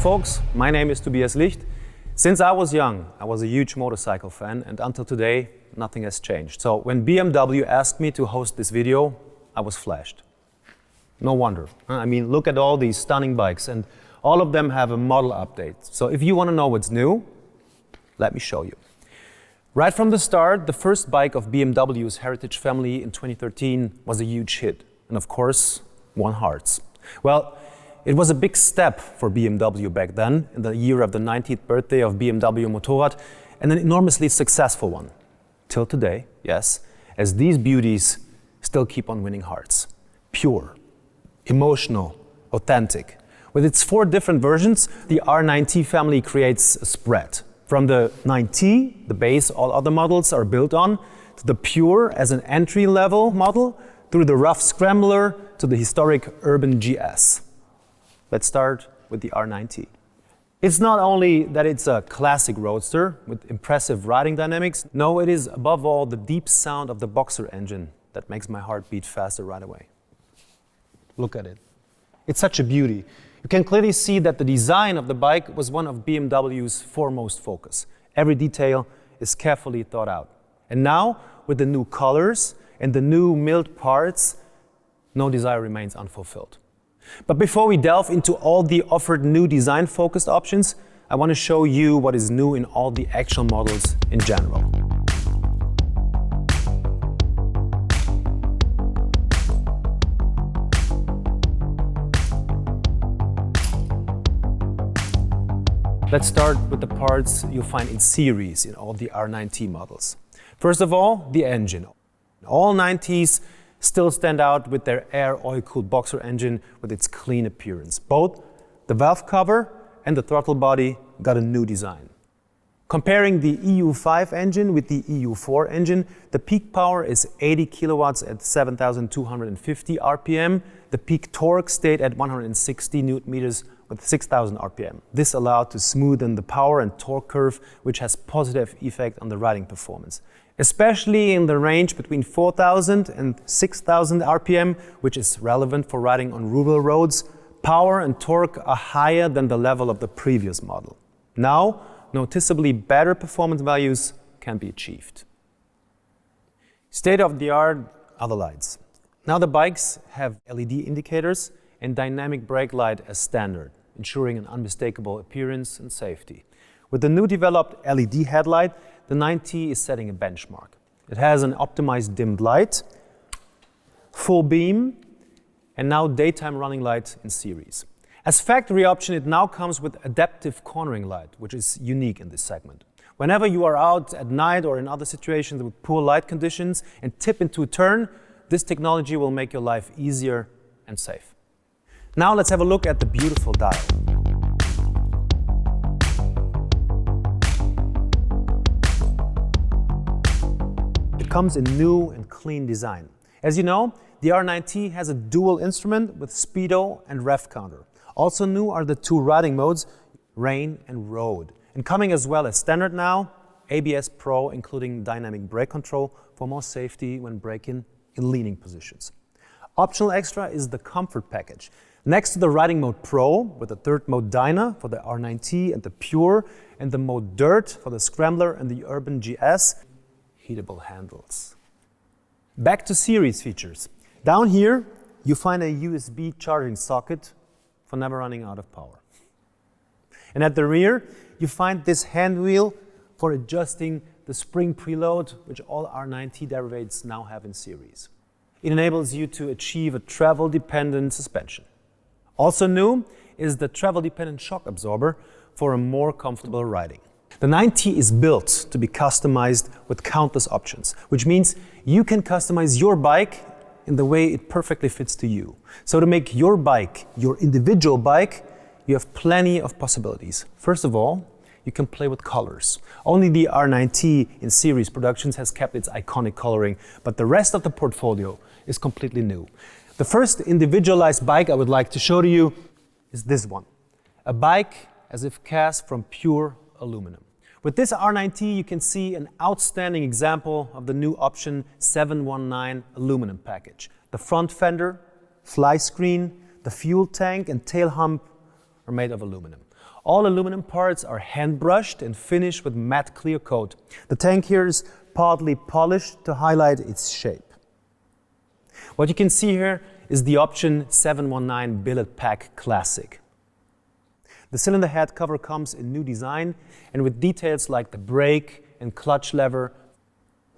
folks, my name is Tobias Licht. Since I was young, I was a huge motorcycle fan, and until today, nothing has changed. So when BMW asked me to host this video, I was flashed. No wonder. I mean, look at all these stunning bikes, and all of them have a model update. So if you want to know what's new, let me show you. Right from the start, the first bike of BMW's heritage family in 2013 was a huge hit, and of course, won hearts. Well, it was a big step for BMW back then, in the year of the 90th birthday of BMW Motorrad, and an enormously successful one. Till today, yes, as these beauties still keep on winning hearts. Pure, emotional, authentic. With its 4 different versions, the nineT family creates a spread. From the nineT, the base all other models are built on, to the Pure as an entry-level model, through the rough Scrambler to the historic Urban GS. Let's start with the nineT. It's not only that it's a classic roadster with impressive riding dynamics, no, it is above all the deep sound of the Boxer engine that makes my heart beat faster right away. Look at it. It's such a beauty. You can clearly see that the design of the bike was one of BMW's foremost focus. Every detail is carefully thought out. And now, with the new colors and the new milled parts, no desire remains unfulfilled. But before we delve into all the offered new design-focused options, I want to show you what is new in all the actual models in general. Let's start with the parts you'll find in series in all the nineT models. First of all, the engine. All nineTs still stand out with their air oil-cooled Boxer engine with its clean appearance. Both the valve cover and the throttle body got a new design. Comparing the EU5 engine with the EU4 engine, the peak power is 80 kilowatts at 7,250 RPM. The peak torque stayed at 160 Newton meters with 6,000 RPM. This allowed to smoothen the power and torque curve, which has positive effect on the riding performance. Especially in the range between 4,000 and 6,000 RPM, which is relevant for riding on rural roads, power and torque are higher than the level of the previous model. Now, noticeably better performance values can be achieved. State-of-the-art are the lights. Now the bikes have LED indicators and dynamic brake light as standard, ensuring an unmistakable appearance and safety. With the new developed LED headlight, the nineT is setting a benchmark. It has an optimized dimmed light, full beam, and now daytime running light in series. As factory option, it now comes with adaptive cornering light, which is unique in this segment. Whenever you are out at night or in other situations with poor light conditions and tip into a turn, this technology will make your life easier and safe. Now let's have a look at the beautiful dial. It comes in new and clean design. As you know, the nineT has a dual instrument with speedo and rev counter. Also new are the 2 riding modes, rain and road. And coming as well as standard now, ABS Pro including dynamic brake control for more safety when braking in leaning positions. Optional extra is the comfort package. Next to the riding mode Pro with the 3rd mode Dyna for the nineT and the Pure, and the mode Dirt for the Scrambler and the Urban GS, heatable handles. Back to series features. Down here, you find a USB charging socket for never running out of power. And at the rear, you find this hand wheel for adjusting the spring preload, which all nineT derivatives now have in series. It enables you to achieve a travel-dependent suspension. Also new is the travel-dependent shock absorber for a more comfortable riding. The nineT is built to be customized with countless options, which means you can customize your bike in the way it perfectly fits to you. So to make your bike your individual bike, you have plenty of possibilities. First of all, you can play with colors. Only the nineT in series productions has kept its iconic coloring, but the rest of the portfolio is completely new. The first individualized bike I would like to show to you is this one. A bike as if cast from pure aluminum. With this nineT, you can see an outstanding example of the new option 719 aluminum package. The front fender, fly screen, the fuel tank and tail hump are made of aluminum. All aluminum parts are hand brushed and finished with matte clear coat. The tank here is partly polished to highlight its shape. What you can see here is the option 719 Billet Pack Classic. The cylinder head cover comes in new design and with details like the brake and clutch lever,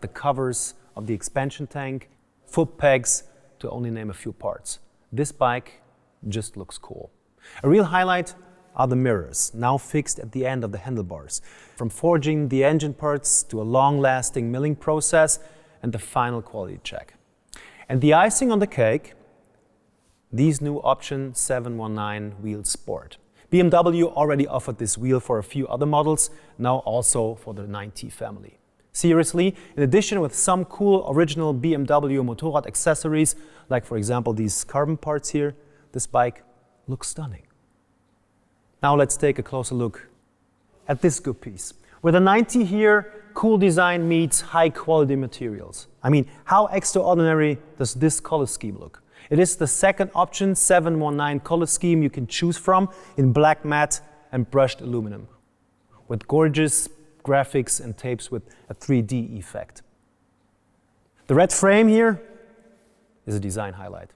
the covers of the expansion tank, foot pegs, to only name a few parts. This bike just looks cool. A real highlight are the mirrors, now fixed at the end of the handlebars. From forging the engine parts to a long-lasting milling process and the final quality check. And the icing on the cake, these new option 719 Wheel Sport. BMW already offered this wheel for a few other models, now also for the nineT family. Seriously, in addition with some cool original BMW Motorrad accessories, like for example these carbon parts here, this bike looks stunning. Now let's take a closer look at this good piece. With the nineT here, cool design meets high quality materials. I mean, how extraordinary does this color scheme look? It is the second option 719 color scheme you can choose from in black matte and brushed aluminum, with gorgeous graphics and tapes with a 3D effect. The red frame here is a design highlight.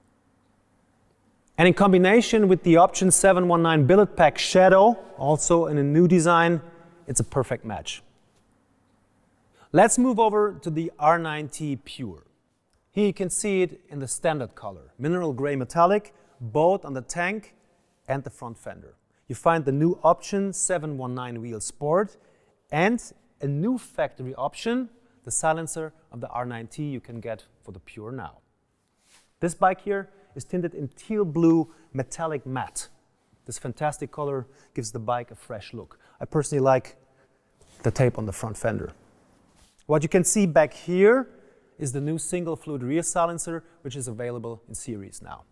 And in combination with the option 719 Billet Pack Shadow, also in a new design, it's a perfect match. Let's move over to the R9T Pure. Here you can see it in the standard color, mineral gray metallic, both on the tank and the front fender. You find the new option 719 Wheel Sport and a new factory option, the silencer of the R9T you can get for the Pure now. This bike here is tinted in teal blue metallic matte. This fantastic color gives the bike a fresh look. I personally like the tape on the front fender. What you can see back here is the new single fluid rear silencer, which is available in series now.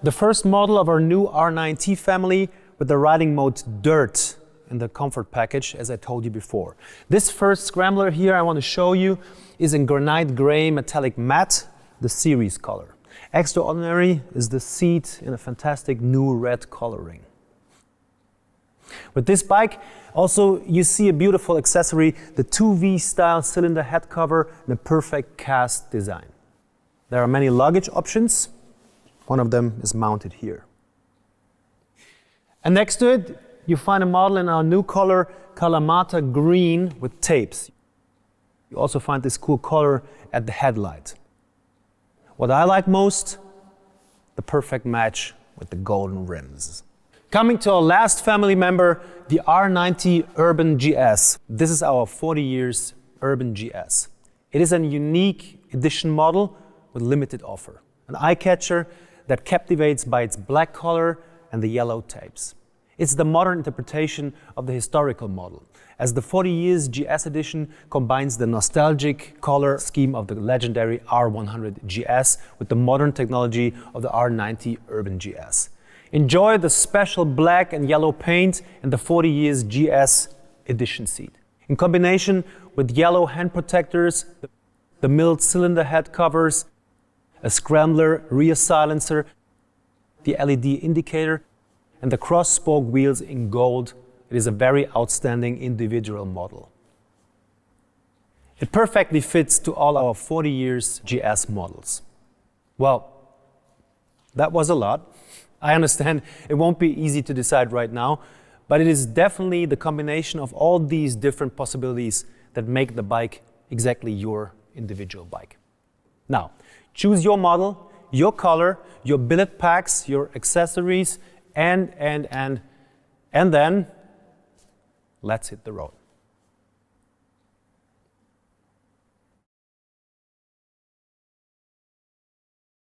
The first model of our new R9T family with the riding mode Dirt in the comfort package, as I told you before. This first scrambler here I want to show you is in granite gray metallic matte, the series color. Extraordinary is the seat in a fantastic new red coloring. With this bike, also you see a beautiful accessory, the 2V style cylinder head cover and a perfect cast design. There are many luggage options. One of them is mounted here. And next to it, you find a model in our new color, Kalamata Green with tapes. You also find this cool color at the headlight. What I like most, the perfect match with the golden rims. Coming to our last family member, the R9T Urban GS. This is our 40 years Urban GS. It is a unique edition model with limited offer. An eye-catcher that captivates by its black color and the yellow tapes. It's the modern interpretation of the historical model, as the 40 years GS edition combines the nostalgic color scheme of the legendary R100 GS with the modern technology of the R9T Urban GS. Enjoy the special black and yellow paint and the 40 years GS edition seat. In combination with yellow hand protectors, the milled cylinder head covers, a scrambler rear silencer, the LED indicator, and the cross-spoke wheels in gold, it is a very outstanding individual model. It perfectly fits to all our 40 years GS models. Well, that was a lot. I understand it won't be easy to decide right now, but it is definitely the combination of all these different possibilities that make the bike exactly your individual bike. Now, choose your model, your color, your billet packs, your accessories, and then let's hit the road.